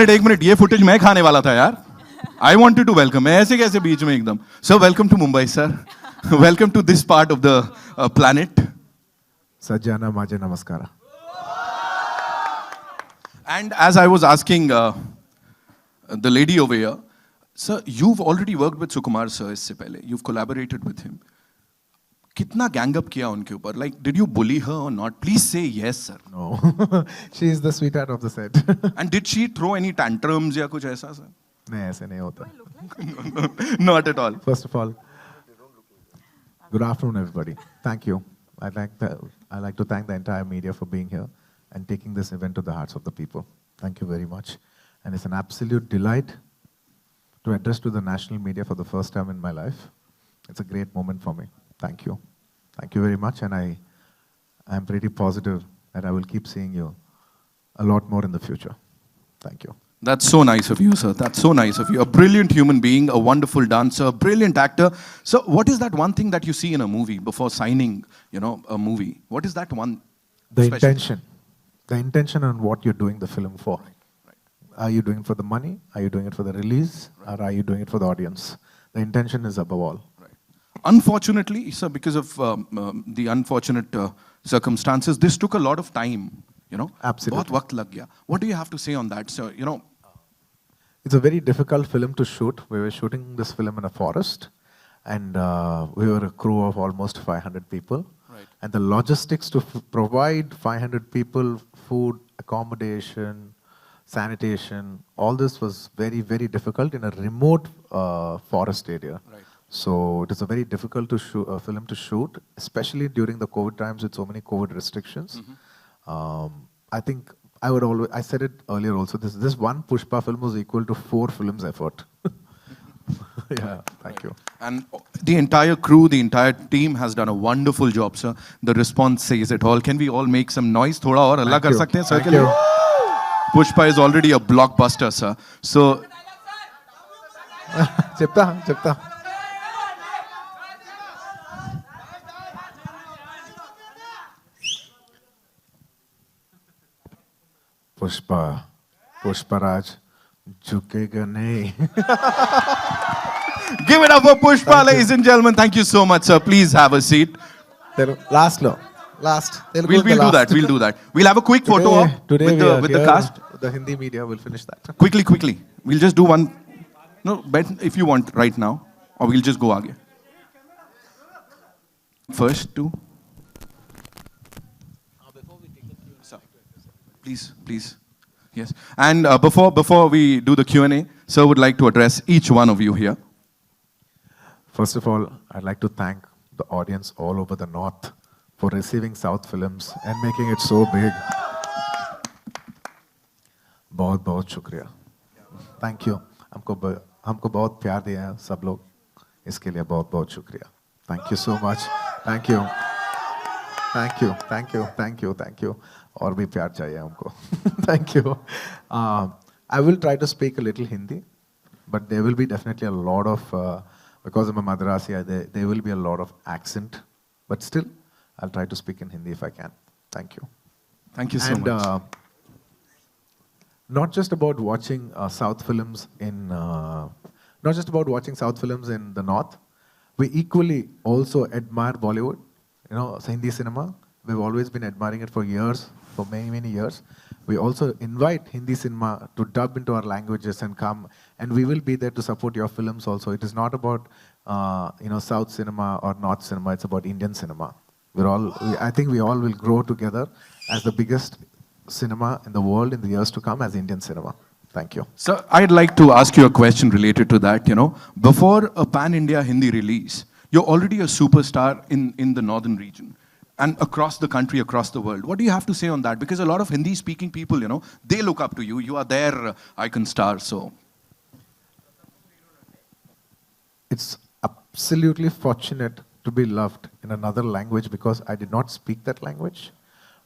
एक मिनट ये फुटेज मैं खाने वाला था यार. I wanted to welcome. मैं ऐसे कैसे बीच में एकदम. Sir, welcome to Mumbai, sir. Welcome to this part of the planet. Sajjana Maje Namaskara. And as I was asking the lady over here, sir, you've already worked with Sukumar sir इससे पहले. You've collaborated with him. कितना gang up किया उनके ऊपर? Like, did you bully her or not? Please say yes, sir. No, she is the sweetheart of the set. And did she throw any tantrums या कुछ ऐसा sir? नहीं ऐसे नहीं होता. Not at all. First of all, good afternoon, everybody. Thank you. I'd like to thank the entire media for being here and taking this event to the hearts of the people. Thank you very much. And it's an absolute delight to address to the national media for the first time in my life. It's a great moment for me. Thank you. Thank you very much. And I'm pretty positive that I will keep seeing you a lot more in the future. Thank you. That's so nice of you, sir. That's so nice of you. A brilliant human being, a wonderful dancer, a brilliant actor. So what is that one thing that you see in a movie before signing, a movie? What is that one? The intention. The intention on what you're doing the film for. Right. Are you doing it for the money? Are you doing it for the release? Right. Or are you doing it for the audience? The intention is above all. Right. Unfortunately, sir, because of the unfortunate circumstances, this took a lot of time. Absolutely. बहुत वक्त लग गया. What do you have to say on that, sir? It's a very difficult film to shoot. We were shooting this film in a forest, and we were a crew of almost 500 people. Right. And the logistics to provide 500 people food, accommodation, sanitation, all this was very, very difficult in a remote forest area. Right. So it is a very difficult film to shoot, especially during the COVID times with so many COVID restrictions. I think I said it earlier also, this one Pushpa film was equal to 4 films effort. Yeah, thank you. And the entire crew, the entire team has done a wonderful job, sir. The response says it all. Can we all make some noise? Thoda aur Allah kar sakte hain, sir? Thank you. Pushpa is already a blockbuster, sir. So, Chepta. Pushparaj, jhukega nahi. Give it up for Pushpa, ladies and gentlemen. Thank you so much, sir. Please have a seat. Last. We'll do that. We'll have a quick photo with the cast. The Hindi media will finish that. Quickly. We'll just do one. No, bet if you want right now, or we'll just go aage. First two. Please. Yes. And before we do the Q&A, sir would like to address each one of you here. First of all, I'd like to thank the audience all over the north for receiving South films and making it so big. बहुत शुक्रिया. Thank you. हमको बहुत प्यार दिया है सब लोग. इसके लिए बहुत शुक्रिया. Thank you so much. Thank you. और भी प्यार चाहिए हमको. Thank you. I will try to speak a little Hindi, but there will be definitely a lot of, because I'm a Madrasi, there will be a lot of accent, but still, I'll try to speak in Hindi if I can. Thank you. Thank you so much. Not just about watching South films in the north, we equally also admire Bollywood, Hindi cinema. We've always been admiring it for years, for many years. We also invite Hindi cinema to dub into our languages and come, and we will be there to support your films also. It is not about South cinema or North cinema, it's about Indian cinema. I think we all will grow together as the biggest cinema in the world in the years to come as Indian cinema. Thank you. So I'd like to ask you a question related to that. Before a pan-India Hindi release, you're already a superstar in the northern region and across the country, across the world. What do you have to say on that? Because a lot of Hindi-speaking people, they look up to you. You are their icon star, so. It's absolutely fortunate to be loved in another language because I did not speak that language,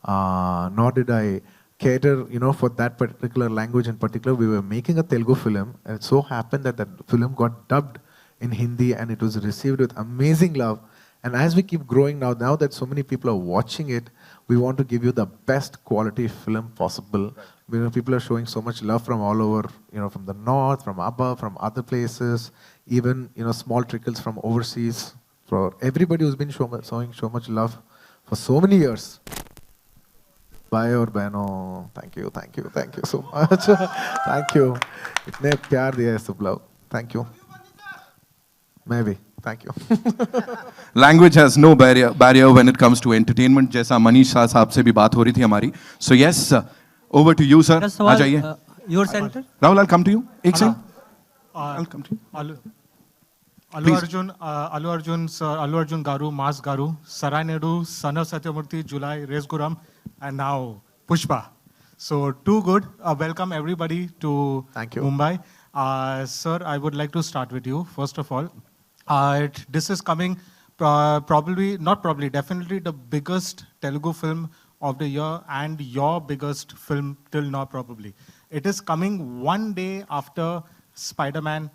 nor did I cater, for that particular language in particular. We were making a Telugu film, and it so happened that that film got dubbed in Hindi, and it was received with amazing love. And as we keep growing now that so many people are watching it, we want to give you the best quality film possible. You know, people are showing so much love from all over, you know, from the north, from above, from other places, even, you know, small trickles from overseas. For everybody who's been showing so much love for so many years. Bhai aur behno, thank you so much. Thank you. Itne pyar diya hai sab love. Thank you. Maybe. Thank you. Language has no barrier when it comes to entertainment. जैसा मनीष शाह साहब से भी बात हो रही थी हमारी. So yes, over to you, sir. आ जाइए. Your center. Rahul, I'll come to you. एक second. I'll come to you. Allu Arjun, sir, Allu Arjun Garu, Mas Garu, Sarai Naidu, Son of Satyamurthy, July, Res Guram, and now Pushpa. So too good. Welcome everybody to Mumbai. Sir, I would like to start with you. First of all, this is coming definitely the biggest Telugu film of the year and your biggest film till now probably. It is coming one day after Spider-Man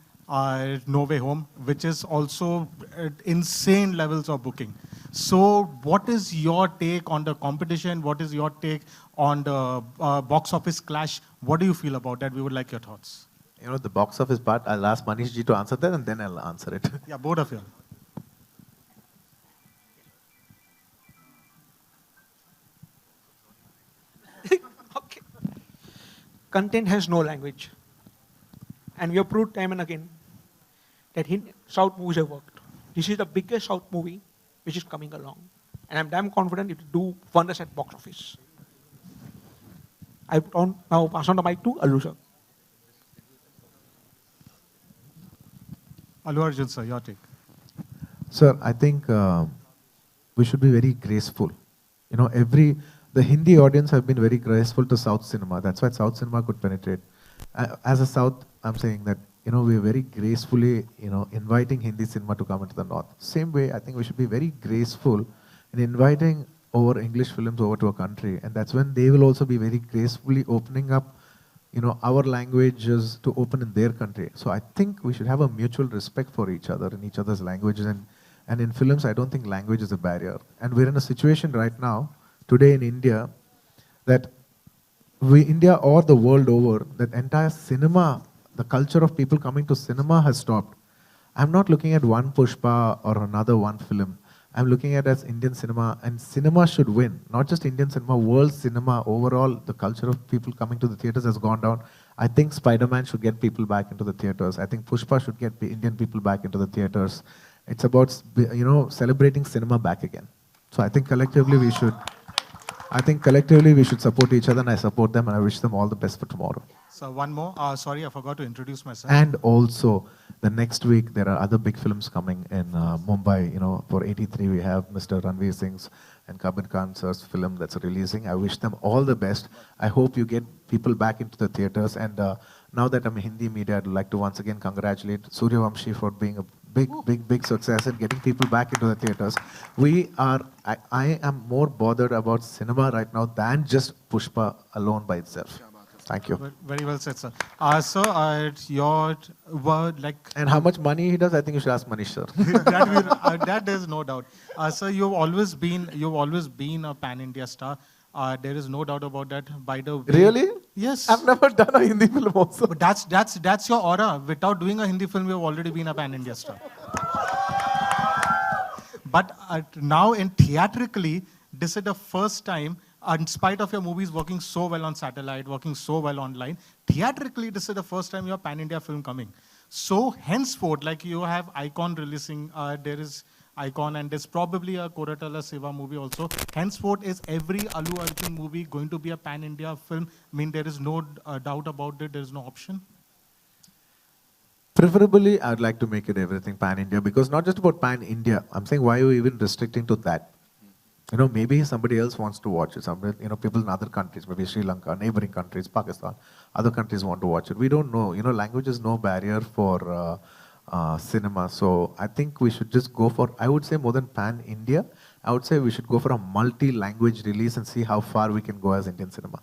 No Way Home, which is also insane levels of booking. So what is your take on the competition? What is your take on the box office clash? What do you feel about that? We would like your thoughts. You know, the box office part, I'll ask Manish ji to answer that and then I'll answer it. Yeah, both of you. Okay. Content has no language. And we have proved time and again that South movies have worked. This is the biggest South movie which is coming along. And I'm damn confident it will do wonders at box office. I now pass on the mic to Allu sir. Allu Arjun sir, your take. Sir, I think we should be very graceful. You know, the Hindi audience have been very graceful to South cinema. That's why South cinema could penetrate. As a South, I'm saying that, you know, we're very gracefully, you know, inviting Hindi cinema to come into the North. Same way, I think we should be very graceful in inviting over English films over to a country. And that's when they will also be very gracefully opening up, you know, our languages to open in their country. So I think we should have a mutual respect for each other in each other's languages. And in films, I don't think language is a barrier. And we're in a situation right now, today in India, that India or the world over, that entire cinema, the culture of people coming to cinema has stopped. I'm not looking at one Pushpa or another one film. I'm looking at it as Indian cinema, and cinema should win. Not just Indian cinema, world cinema, overall, the culture of people coming to the theaters has gone down. I think Spider-Man should get people back into the theaters. I think Pushpa should get Indian people back into the theaters. It's about, you know, celebrating cinema back again. So I think collectively we should support each other, and I support them, and I wish them all the best for tomorrow. So one more. Sorry, I forgot to introduce myself. And also, the next week, there are other big films coming in Mumbai. You know, for 83, we have Mr. Ranveer Singh's and Kabir Khan sir's film that's releasing. I wish them all the best. I hope you get people back into the theaters. And now that I'm in Hindi media, I'd like to once again congratulate Suryavamshi for being a big success and getting people back into the theaters. I am more bothered about cinema right now than just Pushpa alone by itself. Thank you. Very well said, sir. Sir, your word, like... And how much money he does, I think you should ask Manish, sir. that there's no doubt. Sir, you've always been a pan-India star. There is no doubt about that. By the way, really? Yes. I've never done a Hindi film also. But that's your aura. Without doing a Hindi film, you've already been a pan-India star. But now, theatrically, this is the first time, in spite of your movies working so well on satellite, working so well online, theatrically, this is the first time your pan-India film coming. So henceforth, like you have Icon releasing, there is Icon, and there's probably a Koratala Seva movie also. Henceforth, is every Allu Arjun movie going to be a pan-India film? I mean, there is no doubt about it, there is no option? Preferably, I'd like to make it everything pan-India, because not just about pan-India. I'm saying, why are you even restricting to that? You know, maybe somebody else wants to watch it. Somebody, you know, people in other countries, maybe Sri Lanka, neighboring countries, Pakistan, other countries want to watch it. We don't know. You know, language is no barrier for cinema. So I think we should just go for, I would say more than pan-India, I would say we should go for a multi-language release and see how far we can go as Indian cinema.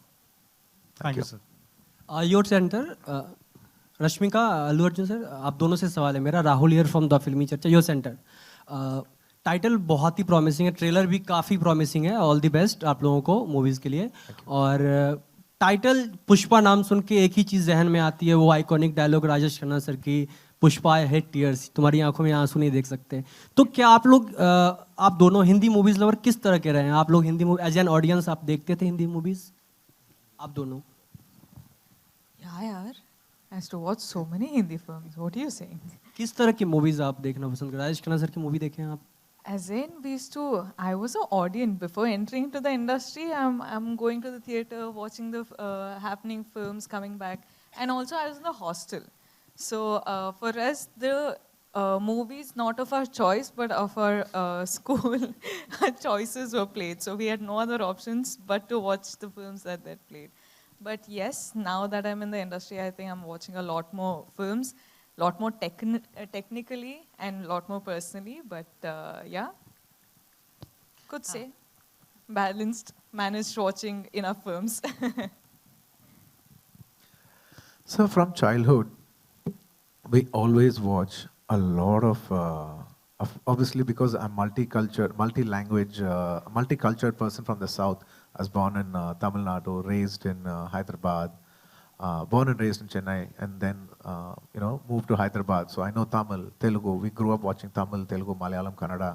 Thank you, sir. Your center, Rashmika, Allu Arjun sir, आप दोनों से सवाल है मेरा. Rahul here from the Filmy Charcha. Your center. Title बहुत ही promising है, trailer भी काफ़ी प्रॉमिसिंग है। ऑल द बेस्ट आप लोगों को मूवीज़ के लिए। और टाइटल पुष्पा नाम सुन के एक ही चीज़ जहन में आती है, वो iconic dialogue Rajesh Khanna sir की, पुष्पा आई हेट टीयर्स, तुम्हारी आंखों में आंसू नहीं देख सकते। तो क्या आप लोग आप दोनों हिंदी मूवीज़ लवर किस तरह के रहे हैं? आप लोग Hindi movie as an audience आप देखते थे हिंदी मूवीज़ आप दोनों? Yeah, yaar. I used to watch so many Hindi films. What are you saying? किस तरह की मूवीज़ आप देखना पसंद करते हैं? राजेश खन्ना सर की मूवी देखें आप? As in, we used to. I was an audience before entering into the industry. I'm going to the theater, watching the happening films, coming back, and also I was in the hostel. So for us, the movies not of our choice, but of our school choices were played. So we had no other options but to watch the films that they played. But yes, now that I'm in the industry, I think I'm watching a lot more films. Lot more technically and lot more personally, but yeah, could say balanced, managed watching enough films. So from childhood, we always watch a lot of obviously because I'm multicultural, multi-language, multicultural person from the south. I was born in Tamil Nadu, raised in Hyderabad. Born and raised in Chennai, and then moved to Hyderabad. So I know Tamil, Telugu. We grew up watching Tamil, Telugu, Malayalam, Kannada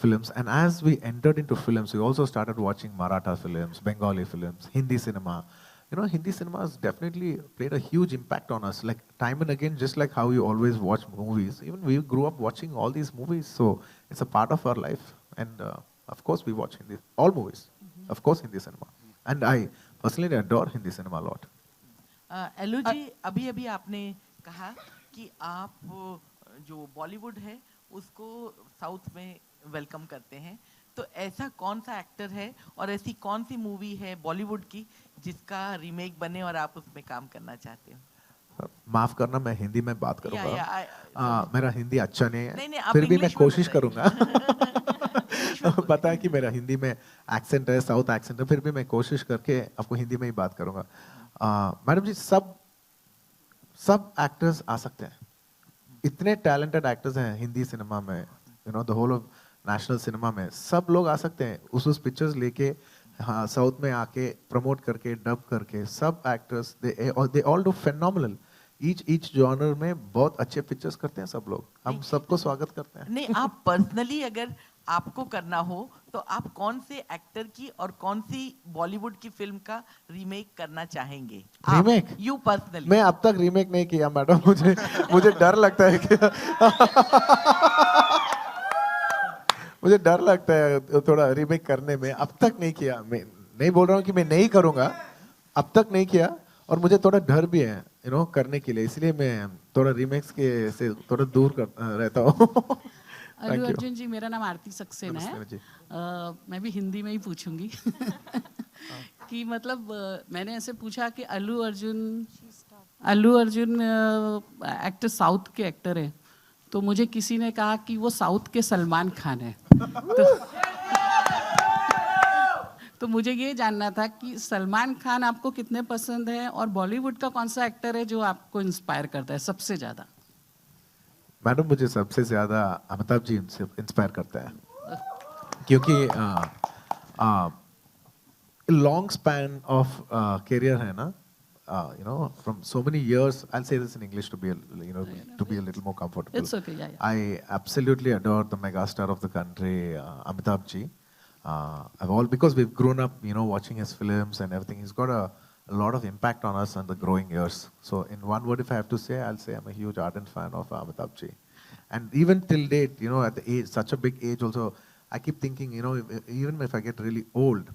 films. And as we entered into films, we also started watching Maratha films, Bengali films, Hindi cinema. Hindi cinema has definitely played a huge impact on us. Like time and again, just like how you always watch movies, even we grew up watching all these movies. So it's a part of our life. And of course, we watch all movies. Of course, Hindi cinema. And I personally adore Hindi cinema a lot. एलू जी, अभी अभी आपने कहा कि आप जो बॉलीवुड है उसको south में वेलकम करते हैं, तो ऐसा कौन सा एक्टर है और ऐसी कौन सी मूवी है बॉलीवुड की जिसका रीमेक बने और आप उसमें काम करना चाहते हो? माफ करना, मैं हिंदी में बात करूंगा। मेरा हिंदी अच्छा नहीं है, नहीं, आप फिर भी मैं इंग्लिश में कोशिश करूंगा। पता है कि मेरा हिंदी में एक्सेंट है, साउथ एक्सेंट है, फिर भी मैं कोशिश करके आपको हिंदी में ही बात करूंगा। मैडम जी, सब एक्टर्स आ सकते हैं, इतने टैलेंटेड एक्टर्स हैं हिंदी सिनेमा में, the whole of national cinema में, सब लोग आ सकते हैं उस पिक्चर्स लेके, हाँ, साउथ में आके प्रमोट करके, डब करके, सब actors they all do phenomenal. Each genre में बहुत अच्छे पिक्चर्स करते हैं सब लोग, हम सबको स्वागत करते हैं। नहीं, आप पर्सनली अगर आपको करना हो तो आप कौन से एक्टर की और कौन सी बॉलीवुड की फिल्म का रीमेक करना चाहेंगे? रीमेक? You personally? मैं अब तक रीमेक नहीं किया मैडम, मुझे डर लगता है कि मुझे डर लगता है थोड़ा रीमेक करने में, अब तक नहीं किया। मैं नहीं बोल रहा हूँ कि मैं नहीं करूँगा, अब तक नहीं किया, और मुझे थोड़ा डर भी है करने के लिए, इसलिए मैं थोड़ा रीमेक्स के से थोड़ा दूर रहता हूँ। अल्लू अर्जुन जी, मेरा नाम आरती सक्सेना है। मैं भी हिंदी में ही पूछूंगी कि मतलब मैंने ऐसे पूछा कि अल्लू अर्जुन एक्टर साउथ के एक्टर है, तो मुझे किसी ने कहा कि वो साउथ के सलमान खान है। तो मुझे ये जानना था कि सलमान खान आपको कितने पसंद है और बॉलीवुड का कौन सा एक्टर है जो आपको इंस्पायर करता है सबसे ज़्यादा? मैडम, मुझे सबसे ज़्यादा अमिताभ जी इंस्पायर करता है, क्योंकि लॉन्ग स्पैन ऑफ करियर है ना, from so many years. I'll say this in English to be a little more comfortable. It's okay, yeah. I absolutely adore the megastar of the country, Amitabh ji. Because we've grown up, watching his films and everything. He's got a lot of impact on us in the growing years. So in one word, if I have to say, I'll say I'm a huge ardent fan of Amitabh ji. And even till date, at the age, such a big age also, I keep thinking, even if I get really old,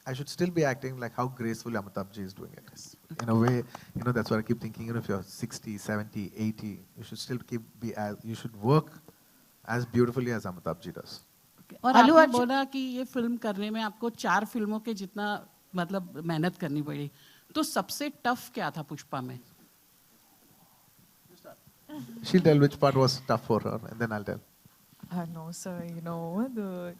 I should still be acting like how gracefully Amitabh ji is doing it. In a way, that's what I keep thinking. If you're 60, 70, 80, you should still you should work as beautifully as Amitabh ji does. और आपने बोला कि ये film करने में आपको 4 फिल्मों के जितना मतलब मेहनत करनी पड़ी, तो सबसे टफ क्या था पुष्पा में? She'll tell which part was tough for her, and then I'll tell. No, sir.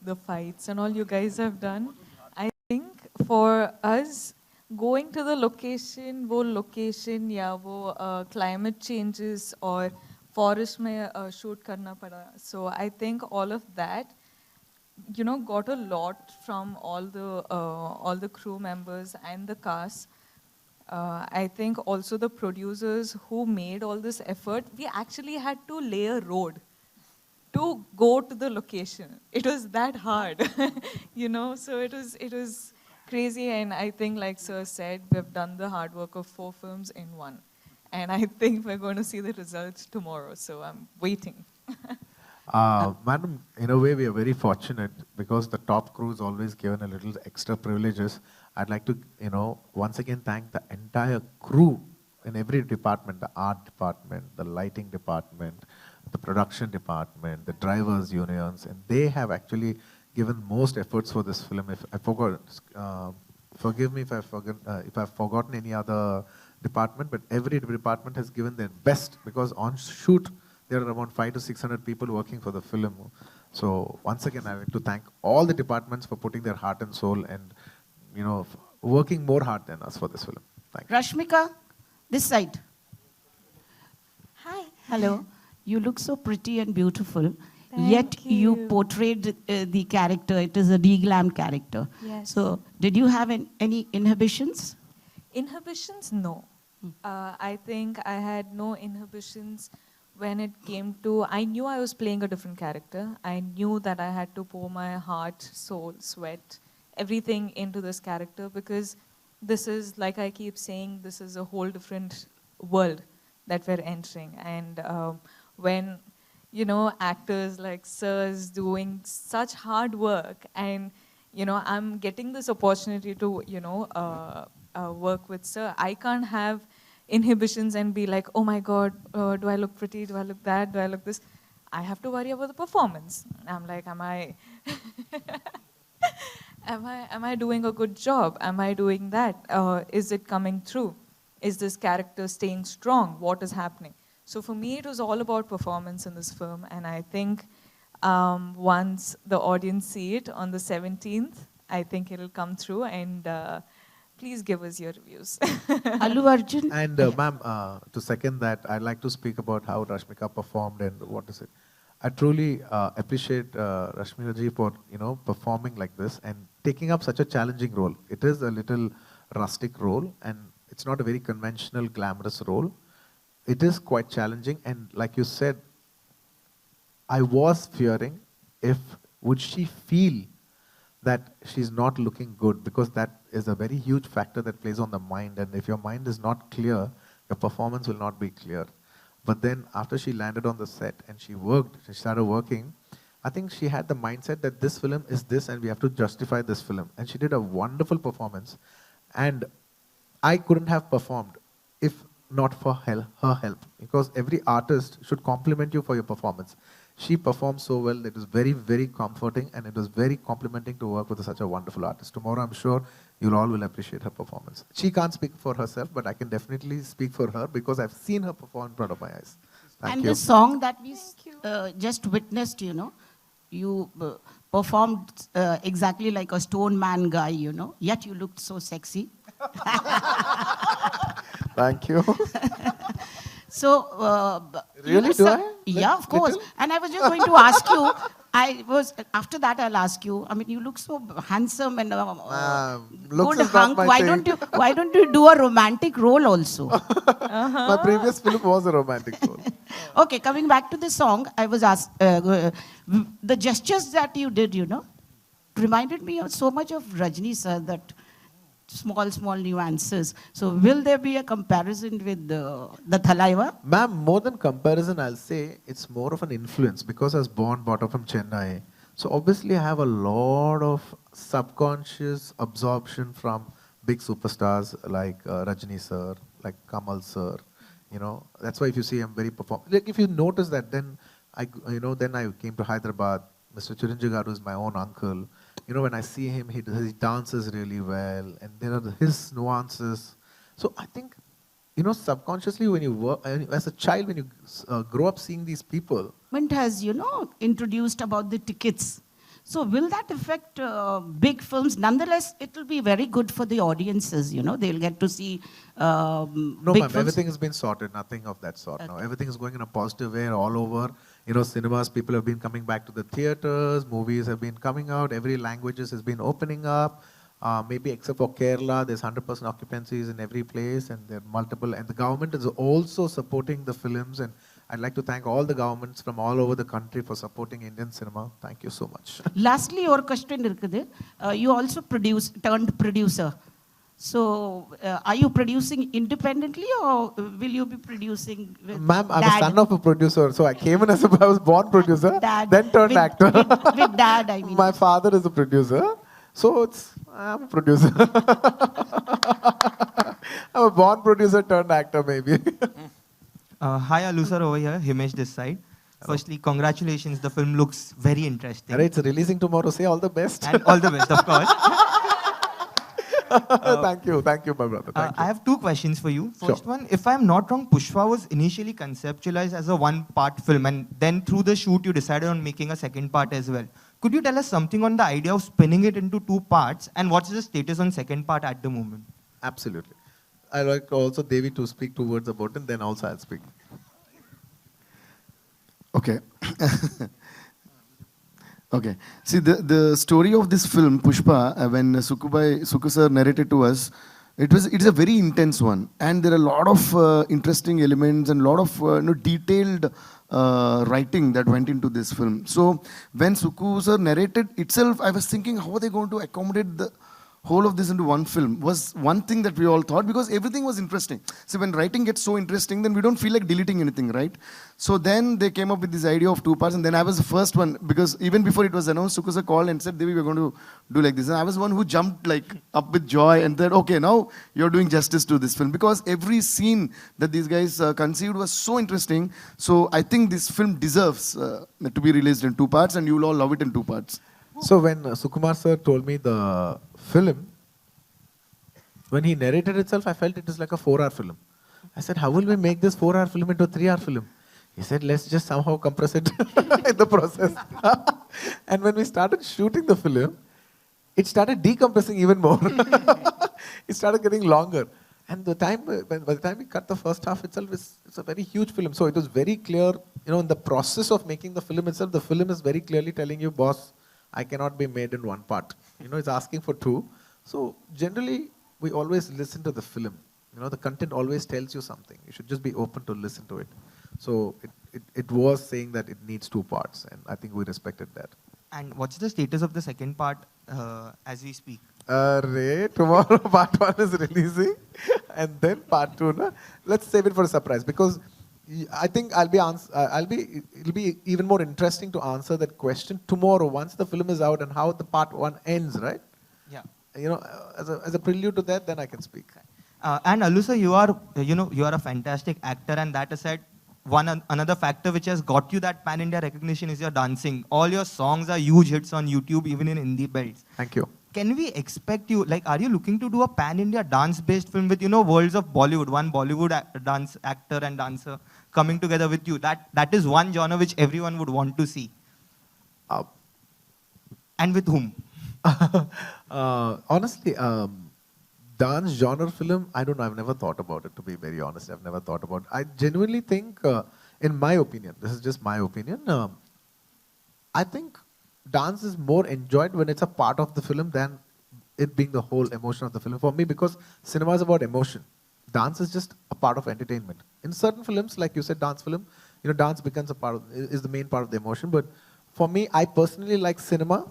The fights and all you guys have done. I think for us, going to the location, वो location या वो climate changes और forest mein shoot karna pada. So I think all of that, you know, got a lot from all the crew members and the cast. I think also the producers who made all this effort, we actually had to lay a road to go to the location. It was that hard, you know, so it was crazy. And I think, like Sir said, we've done the hard work of 4 films in one. And I think we're going to see the results tomorrow, so I'm waiting. Madam, in a way, we are very fortunate because the top crew is always given a little extra privileges. I'd like to, you know, once again thank the entire crew in every department, the art department, the lighting department, the production department, the drivers' unions, and they have actually given most efforts for this film. If I forgot, forgive me if I've forgotten any other department, but every department has given their best because on shoot, there are around 500 to 600 people working for the film. So once again, I want to thank all the departments for putting their heart and soul and, you know, working more hard than us for this film. Thank you. Rashmika, this side. Hi. Hello. You look so pretty and beautiful. Thank Yet you you. portrayed the character. It is a deglammed character. Yes. So did you have any inhibitions? Inhibitions, no. I think I had no inhibitions when it came to, I knew I was playing a different character. I knew that I had to pour my heart, soul, sweat, everything into this character because this is, like I keep saying, this is a whole different world that we're entering. And when, you know, actors like Sir's doing such hard work and, you know, I'm getting this opportunity to, you know, work with Sir, I can't have inhibitions and be like, oh my God, do I look pretty? Do I look that? Do I look this? I have to worry about the performance. I'm like, am I doing a good job? Am I doing that? Is it coming through? Is this character staying strong? What is happening? So for me, it was all about performance in this film. And I think once the audience see it on the 17th, I think it'll come through and please give us your reviews. Allu Arjun? And ma'am, to second that, I'd like to speak about how Rashmika performed and what is it. I truly appreciate Rashmika ji for, you know, performing like this and taking up such a challenging role. It is a little rustic role and it's not a very conventional, glamorous role. It is quite challenging and like you said, I was fearing would she feel that she's not looking good because that is a very huge factor that plays on the mind and if your mind is not clear, your performance will not be clear. But then after she landed on the set and she started working, I think she had the mindset that this film is this and we have to justify this film. And she did a wonderful performance. And I couldn't have performed if not for her help because every artist should compliment you for your performance. She performed so well, it was very, very comforting and it was very complimenting to work with such a wonderful artist. Tomorrow, I'm sure you all will appreciate her performance. She can't speak for herself, but I can definitely speak for her because I've seen her perform in front of my eyes. Thank And you. the song that we just witnessed, you know, you performed exactly like a stone man guy, you know, yet you looked so sexy. Thank you. So, Really, do I? Yeah, of course. And I was just going to ask you, after that I'll ask you, I mean, you look so handsome and looks good is not hunk. my Why thing. don't you do a romantic role also? My previous film was a romantic role. Okay, coming back to the song, I was asked, the gestures that you did, you know, reminded me of so much of Rajni sir, that small nuances. So will there be a comparison with the Thalaiva? Ma'am, more than comparison, I'll say it's more of an influence because I was brought up from Chennai. So obviously I have a lot of subconscious absorption from big superstars like Rajni sir, like Kamal sir. You know, that's why if you see I'm very like if you notice that, then I came to Hyderabad. Mr. Chiranjeev is my own uncle. You know, when I see him, he dances really well, and there are his nuances. So I think, you know, subconsciously when you work, as a child, when you grow up seeing these people. Government has, you know, introduced about the tickets. So will that affect big films? Nonetheless, it will be very good for the audiences, you know, they'll get to see No, big ma'am, films. everything has been sorted, nothing of that sort now. Everything is going in a positive way all over. You know, cinemas, people have been coming back to the theaters, movies have been coming out, every languages has been opening up. Maybe except for Kerala, there's 100% occupancies in every place, and there are multiple, and the government is also supporting the films, and I'd like to thank all the governments from all over the country for supporting Indian cinema. Thank you so much. Lastly, your question irukkudu. You also turned producer. So, are you producing independently or will you be producing with Ma'am, I'm dad? a son of a producer, so I came in as I was born producer, Dad. then turned actor. With dad, I mean. My father is a producer, so I'm a producer. I'm a born producer turned actor, maybe. Hi, Allu sir, over here, Himesh this side. Firstly, congratulations, the film looks very interesting. It's releasing tomorrow, say all the best. And all the best, of course. Thank you, my brother. Thank you. I have two questions for you. First Sure. one, if I'm not wrong, Pushpa was initially conceptualized as a one-part film, and then through the shoot, you decided on making a second part as well. Could you tell us something on the idea of spinning it into two parts, and what's the status on second part at the moment? Absolutely. I'd like also Devi to speak 2 words about it, then also I'll speak. Okay. Okay. See, the story of this film, Pushpa, when Suku sir narrated to us, it's a very intense one. And there are a lot of interesting elements and a lot of detailed writing that went into this film. So when Suku sir narrated itself, I was thinking, how are they going to accommodate the whole of this into one film was one thing that we all thought, because everything was interesting. See, when writing gets so interesting, then we don't feel like deleting anything, right? So then they came up with this idea of 2 parts, and then I was the first one, because even before it was announced, Sukusa called and said, Devi, we're going to do like this. And I was one who jumped like up with joy and said, okay, now you're doing justice to this film, because every scene that these guys conceived was so interesting. So I think this film deserves to be released in 2 parts, and you will all love it in 2 parts. So when Sukumar sir told me the film, when he narrated itself, I felt it is like a 4-hour film. I said, how will we make this 4-hour film into a 3-hour film? He said, let's just somehow compress it in the process. And when we started shooting the film, it started decompressing even more. It started getting longer. And by the time we cut the first half itself, it's a very huge film. So it was very clear, in the process of making the film itself, the film is very clearly telling you, boss, I cannot be made in 1 part. It's asking for 2. So generally, we always listen to the film. The content always tells you something. You should just be open to listen to it. So it was saying that it needs 2 parts, and I think we respected that. And what's the status of the second part as we speak? Tomorrow part 1 is releasing, and then part 2. No? Let's save it for a surprise, because I think it'll be even more interesting to answer that question tomorrow once the film is out and how the part 1 ends, right? Yeah. As a prelude to that, then I can speak. And Allu sir, you are a fantastic actor, and that aside, another factor which has got you that pan-India recognition is your dancing. All your songs are huge hits on YouTube, even in Hindi belts. Thank you. Can we expect you, are you looking to do a pan-India dance-based film with, worlds of Bollywood, one Bollywood dance actor and dancer coming together with you? That is one genre which everyone would want to see. And with whom? Honestly, dance genre film, I don't know, I've never thought about it, to be very honest. I've never thought about it. I genuinely think, in my opinion, this is just my opinion, I think dance is more enjoyed when it's a part of the film than it being the whole emotion of the film. For me, because cinema is about emotion. Dance is just a part of entertainment. In certain films, like you said, dance film, dance becomes is the main part of the emotion. But for me, I personally like cinema,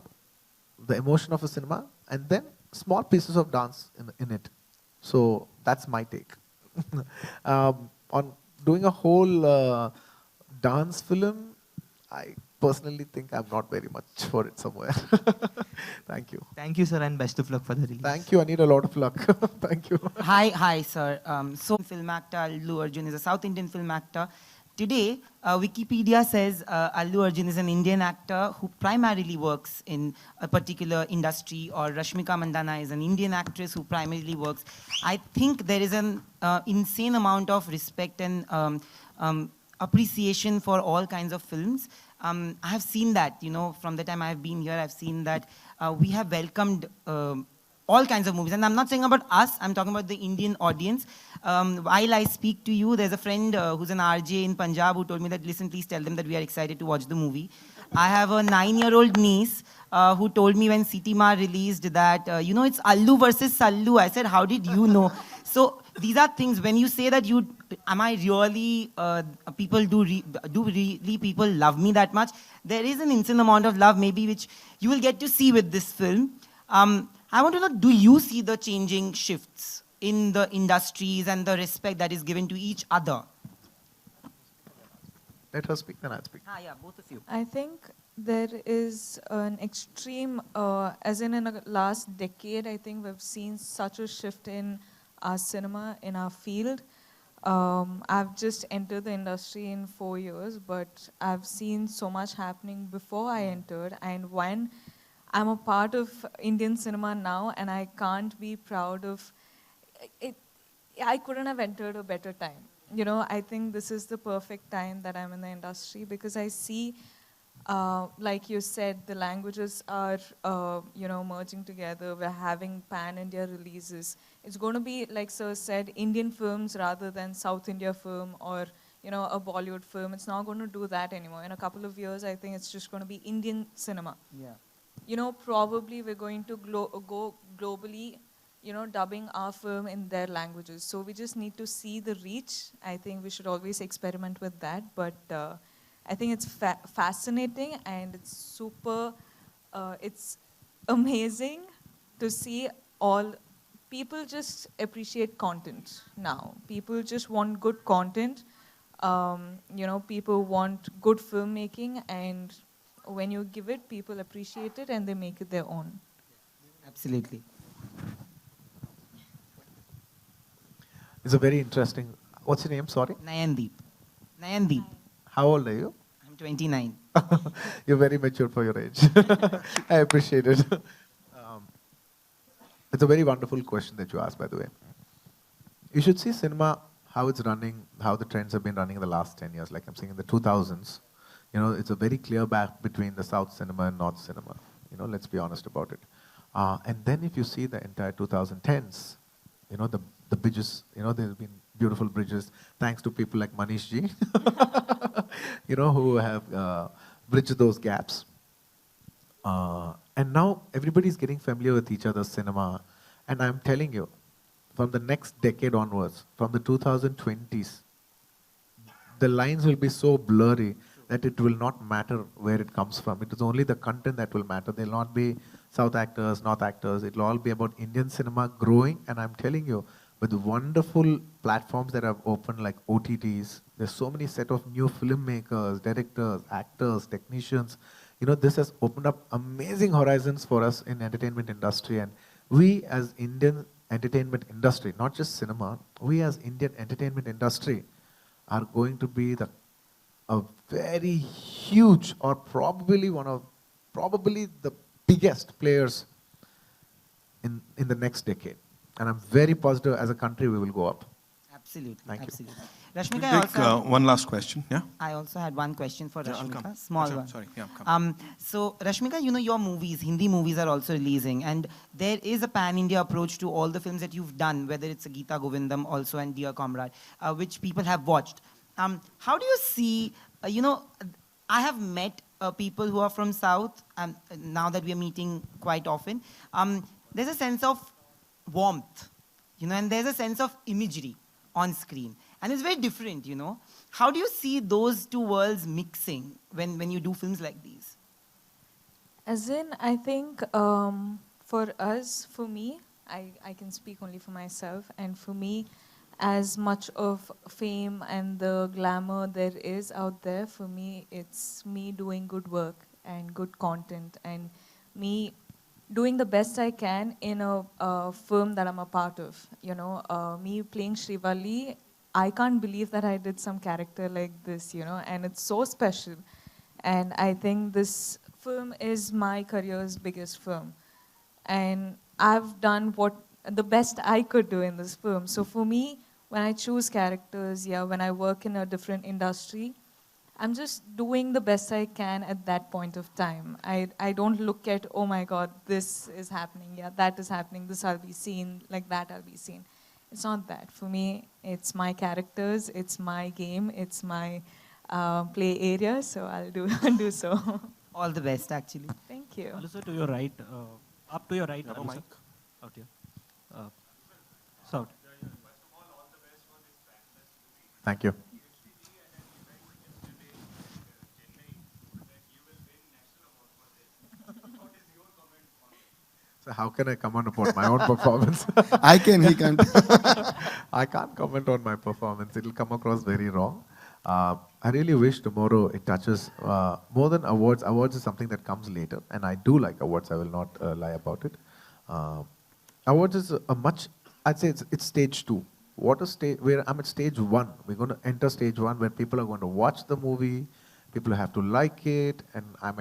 the emotion of a cinema, and then small pieces of dance in it. So that's my take. On doing a whole dance film, I personally think I'm not very much for it somewhere. Thank you. Thank you, sir, and best of luck for the release. Thank you. I need a lot of luck. Thank you. Hi, sir. Film actor Allu Arjun is a South Indian film actor. Today, Wikipedia says Allu Arjun is an Indian actor who primarily works in a particular industry, or Rashmika Mandanna is an Indian actress who primarily works. I think there is an insane amount of respect and appreciation for all kinds of films. I have seen that, from the time I have been here, I've seen that we have welcomed all kinds of movies. And I'm not saying about us, I'm talking about the Indian audience. While I speak to you, there's a friend who's an RJ in Punjab who told me that, listen, please tell them that we are excited to watch the movie. I have a 9-year-old niece who told me when Sitima released that, it's Allu versus Sallu. I said, how did you know? So these are things, when you say that am I really, people do really people love me that much? There is an insane amount of love maybe which you will get to see with this film. I want to know, do you see the changing shifts in the industries and the respect that is given to each other? Let her speak, then I'll speak. Yeah, both of you. I think there is an extreme, as in the last decade, I think we've seen such a shift in our cinema, in our field. I've just entered the industry in 4 years, but I've seen so much happening before I entered, and when I'm a part of Indian cinema now, and I can't be proud of it. I couldn't have entered a better time. I think this is the perfect time that I'm in the industry, because I see, like you said, the languages are, merging together. We're having pan-India releases. It's going to be, like Sir said, Indian films rather than South India film or, a Bollywood film. It's not going to do that anymore. In a couple of years, I think it's just going to be Indian cinema. Yeah. Probably we're going to go globally, dubbing our film in their languages. So we just need to see the reach. I think we should always experiment with that. But I think it's fascinating, and it's super, it's amazing to see all people just appreciate content now. People just want good content. People want good filmmaking, and when you give it, people appreciate it and they make it their own. Absolutely. It's a very interesting, what's your name, sorry? Nayandeep. Nayandeep. How old are you? I'm 29. You're very mature for your age. I appreciate it. It's a very wonderful question that you asked, by the way. You should see cinema, how it's running, how the trends have been running in the last 10 years. Like I'm saying in the 2000s, it's a very clear gap between the South cinema and North cinema. Let's be honest about it. And then if you see the entire 2010s, the bridges, there's been beautiful bridges, thanks to people like Manish ji, who have bridged those gaps. And now everybody's getting familiar with each other's cinema. And I'm telling you, from the next decade onwards, from the 2020s, the lines will be so blurry that it will not matter where it comes from. It is only the content that will matter. There will not be South actors, North actors. It will all be about Indian cinema growing. And I'm telling you, with the wonderful platforms that have opened like OTTs, there's so many set of new filmmakers, directors, actors, technicians. This has opened up amazing horizons for us in entertainment industry. And we as Indian entertainment industry, not just cinema, we as Indian entertainment industry are going to be a very huge, or probably the biggest players in the next decade. And I'm very positive as a country we will go up. Absolutely. Thank absolutely. you. Rashmika, We'll take one last question, yeah? I also had one question for Yeah, I'll Rashmika, come. small Sure, one. sorry, yeah, come. So Rashmika, your movies, Hindi movies are also releasing, and there is a pan-India approach to all the films that you've done, whether it's a Geeta Govindam also and Dear Comrade, which people have watched. How do you see, I have met people who are from South, now that we are meeting quite often. There's a sense of warmth, and there's a sense of imagery on screen. And it's very different, How do you see those two worlds mixing when you do films like these? As in, I think for us, for me, I can speak only for myself, and for me, as much of fame and the glamour there is out there, for me, it's me doing good work and good content, and me doing the best I can in a film that I'm a part of. Me playing Srivalli, I can't believe that I did some character like this, and it's so special. And I think this film is my career's biggest film. And I've done the best I could do in this film. So for me, when I choose characters, when I work in a different industry, I'm just doing the best I can at that point of time. I don't look at, oh my God, this is happening, yeah, that is happening, this I'll be seen, like that I'll be seen. It's not that. For me, it's my characters, it's my game, it's my play area, so I'll do so. All the best, actually. Thank you. Allu sir, to your right, up to your right. Allu sir. Out here. South. Thank you. So how can I comment upon my own performance? I can, he can't. I can't comment on my performance. It'll come across very wrong. I really wish tomorrow it touches more than awards. Awards is something that comes later, and I do like awards. I will not lie about it. Awards is I'd say it's stage 2. What a stage, where I'm at stage 1. We're going to enter stage 1 where people are going to watch the movie, people have to like it, and I'm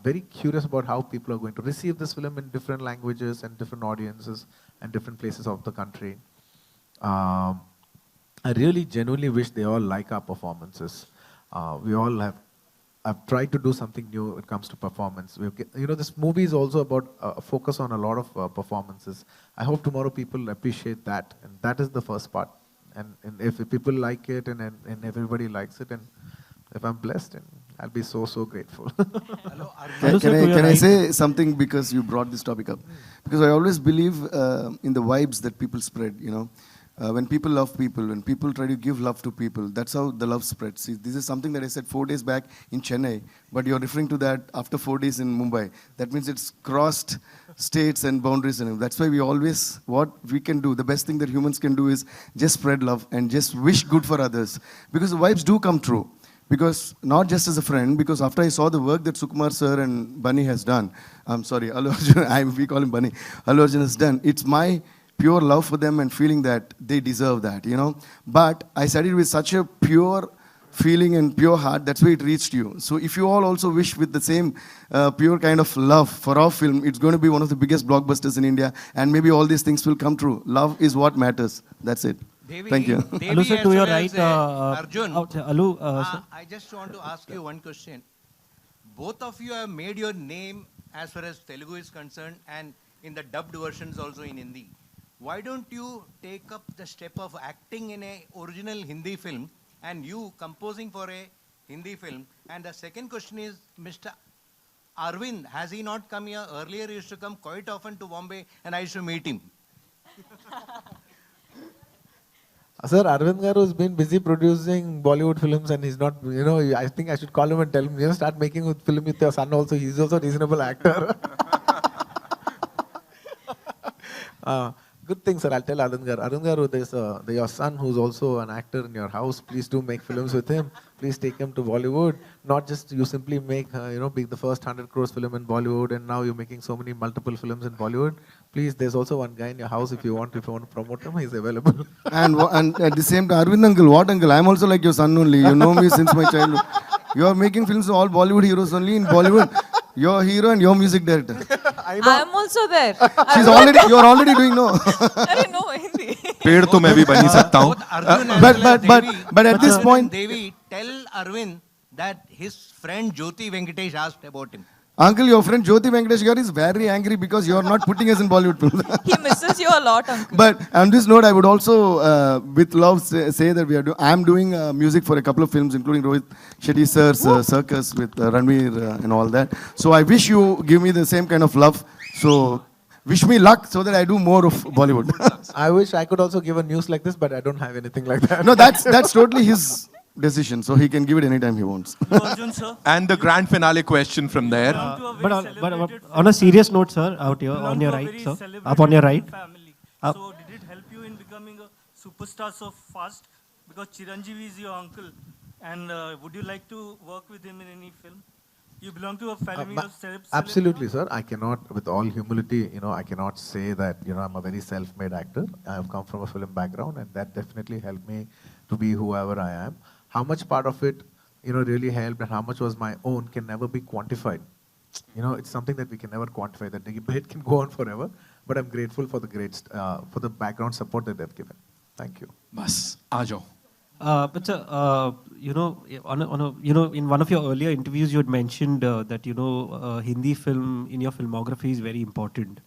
very curious about how people are going to receive this film in different languages and different audiences and different places of the country. I really genuinely wish they all like our performances. I've tried to do something new when it comes to performance. This movie is also about a focus on a lot of performances. I hope tomorrow people appreciate that, and that is the first part. And if people like it and everybody likes it, and if I'm blessed, and I'll be so grateful. Can I say something because you brought this topic up? Because I always believe in the vibes that people spread, when people love people, when people try to give love to people, that's how the love spreads. See, this is something that I said 4 days back in Chennai, but you're referring to that after 4 days in Mumbai. That means it's crossed states and boundaries. And that's why what we can do, the best thing that humans can do is just spread love and just wish good for others. Because the vibes do come true. Because not just as a friend, because after I saw the work that Sukumar sir and Bunny has done, I'm sorry, Allu Arjun, we call him Bunny, Allu Arjun has done, it's my pure love for them and feeling that they deserve that, But I said it with such a pure feeling and pure heart, that's why it reached you. So if you all also wish with the same pure kind of love for our film, it's going to be one of the biggest blockbusters in India, and maybe all these things will come true. Love is what matters. That's it. Thank you. Allu sir, to your right. Arjun, Allu, I just want to ask you one question. Both of you have made your name as far as Telugu is concerned, and in the dubbed versions also in Hindi. Why don't you take up the step of acting in a original Hindi film and you composing for a Hindi film? And the second question is, Mr. Arvind, has he not come here? Earlier he used to come quite often to Bombay and I used to meet him. Sir, Arvind Garu has been busy producing Bollywood films, and he's not, I think I should call him and tell him, start making a film with your son also. He's also a reasonable actor. Good thing, sir. I'll tell Arvind Garu, there's your son who's also an actor in your house. Please do make films with him. Please take him to Bollywood. Not just you simply make, be the first 100 crores film in Bollywood, and now you're making so many multiple films in Bollywood. Please, there's also one guy in your house if you want to promote him, he's available. and at the same time, Arvind uncle, what uncle? I'm also like your son only. You know me since my childhood. You are making films of all Bollywood heroes only in Bollywood. You're a hero and you're music director. I'm also there. You're already doing no. अरे no Hindi. पेड़ तो मैं भी बन ही सकता हूँ. But at this point, Devi, tell Arvind that his friend Jyoti Venkatesh asked about him. Uncle, your friend Jyoti Venkatesh Garu is very angry because you're not putting us in Bollywood films. He misses you a lot, uncle. But on this note, I would also, with love, say that I'm doing music for a couple of films, including Rohit Shetty sir's Circus with Ranveer and all that. So I wish you give me the same kind of love. So wish me luck so that I do more of Bollywood. I wish I could also give a news like this, but I don't have anything like that. No, that's totally his decision, so he can give it anytime he wants. Arjun, sir. And the grand finale question from there. But on a serious note, sir, out here on your right, sir, up on your right. So did it help you in becoming a superstar so fast? Because Chiranjeevi is your uncle, and would you like to work with him in any film? You belong to a family of celebs. Absolutely, sir. I cannot, with all humility, I cannot say that, I'm a very self-made actor. I have come from a film background, and that definitely helped me to be whoever I am. How much part of it, really helped and how much was my own can never be quantified. It's something that we can never quantify. That debate can go on forever. But I'm grateful for the background support that they've given. Thank you. Bas, aa jao. But in one of your earlier interviews, you had mentioned that Hindi film in your filmography is very important.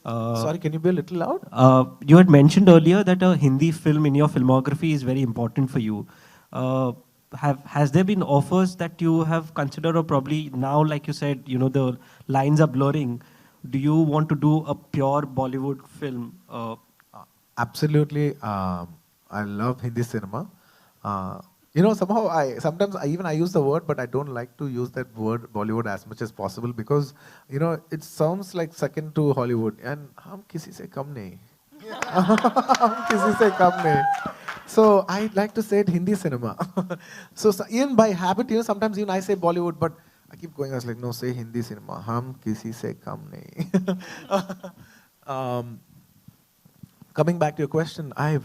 Sorry, can you be a little loud? You had mentioned earlier that a Hindi film in your filmography is very important for you. Has there been offers that you have considered, or probably now, like you said, the lines are blurring? Do you want to do a pure Bollywood film? Absolutely. I love Hindi cinema. Sometimes I use the word, but I don't like to use that word Bollywood as much as possible because, it sounds like second to Hollywood. And hum kisi se kam nahi. Hum kisi se kam nahi. So I like to say it Hindi cinema. so even by habit, sometimes even I say Bollywood, but I keep going. I was like, no, say Hindi cinema. Hum kisi se kam nahi. Coming back to your question, I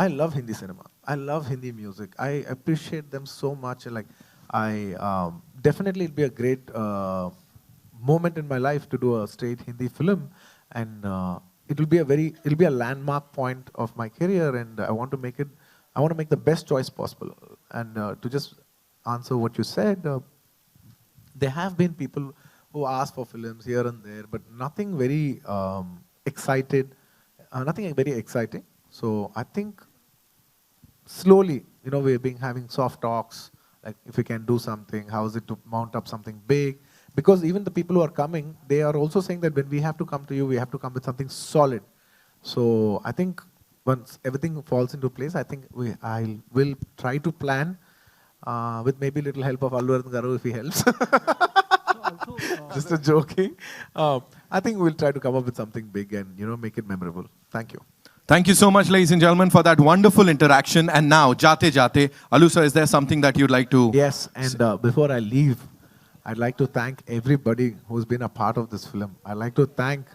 love Hindi cinema. I love Hindi music. I appreciate them so much. Like, definitely it'll be a great moment in my life to do a straight Hindi film, and it'll be a landmark point of my career, and I want to make the best choice possible. And to just answer what you said, there have been people who ask for films here and there, but nothing very nothing very exciting. So I think slowly, we've been having soft talks, like if we can do something, how is it to mount up something big? Because even the people who are coming, they are also saying that when we have to come to you, we have to come with something solid. So I think once everything falls into place, I think I will try to plan with maybe little help of Allu Garu if he helps. Just a joking. I think we'll try to come up with something big and make it memorable. Thank you. Thank you so much, ladies and gentlemen, for that wonderful interaction. And now, Jate Jate, Allu sir, is there something that you'd like to... Yes, and before I leave, I'd like to thank everybody who's been a part of this film. I'd like to thank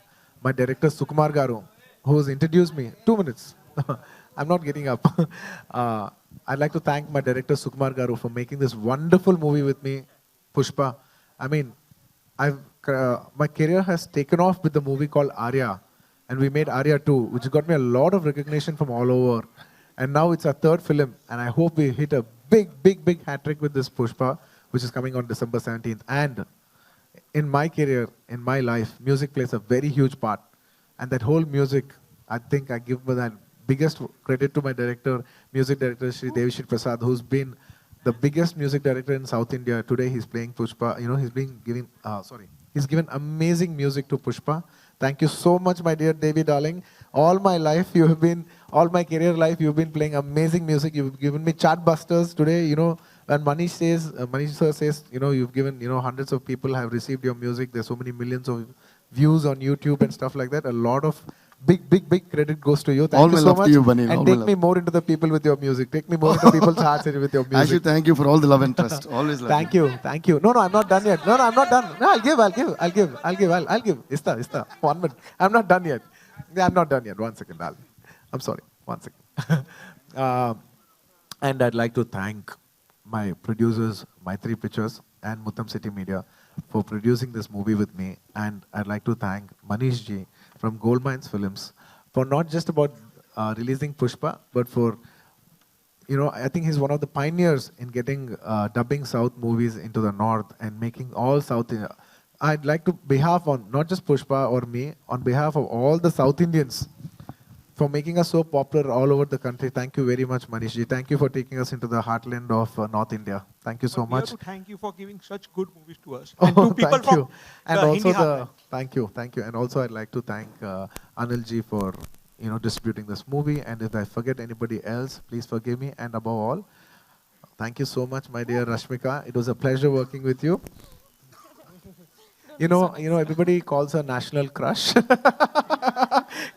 my director, Sukumar Garu, who's introduced me. 2 minutes. I'm not getting up. I'd like to thank my director, Sukumar Garu, for making this wonderful movie with me, Pushpa. I mean, my career has taken off with the movie called Arya. And we made Arya 2, which got me a lot of recognition from all over. And now it's our third film, and I hope we hit a big hat-trick with this Pushpa, which is coming on December 17th. And in my career, in my life, music plays a very huge part. And that whole music, I think I give that biggest credit to my director, music director, Shri Devishri Prasad, who's been the biggest music director in South India. Today he's playing Pushpa. He's given amazing music to Pushpa. Thank you so much, my dear Devi darling. All my life, all my career life, you've been playing amazing music. You've given me chartbusters today. When Manish sir says, you've given, hundreds of people have received your music. There's so many millions of views on YouTube and stuff like that. A lot of big credit goes to you. Thank you so much. And take me more into the people with your music. Take me more into people's hearts with your music. Actually, thank you for all the love and trust. Always love. Thank you. No, I'm not done yet. No, I'm not done. No, I'll give. Ista. 1 minute. I'm not done yet. Yeah, I'm not done yet. 1 second. I'm sorry. 1 second. And I'd like to thank my producers, my 3 Pictures, and Muttam City Media for producing this movie with me. And I'd like to thank Manish ji from Gold Mines Films for not just about releasing Pushpa, but for, I think he's one of the pioneers in getting dubbing South movies into the North and making all South India. I'd like to, behalf on not just Pushpa or me, on behalf of all the South Indians, for making us so popular all over the country. Thank you very much, Manish ji. Thank you for taking us into the heartland of North India. Thank you so much. We have to thank you for giving such good movies to us. Oh, And to people thank you. from And the also Hindi heartland. thank you. And also I'd like to thank Anil ji for distributing this movie. And if I forget anybody else, please forgive me. And above all, thank you so much, my dear Rashmika. It was a pleasure working with you. Everybody calls her national crush.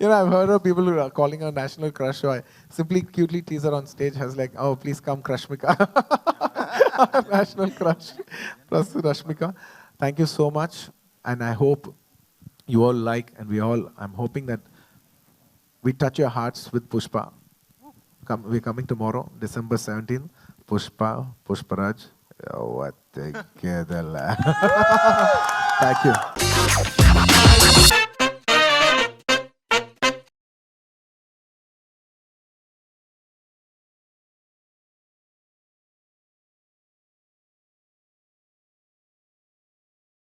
I've heard of people who are calling her national crush. So I simply cutely tease her on stage. I was like, oh, please come, Rashmika. National crush. Plus Rashmika. Thank you so much. And I hope you all like, and I'm hoping that we touch your hearts with Pushpa. We're coming tomorrow, December 17th. Pushparaj. Oh, what the Thank you.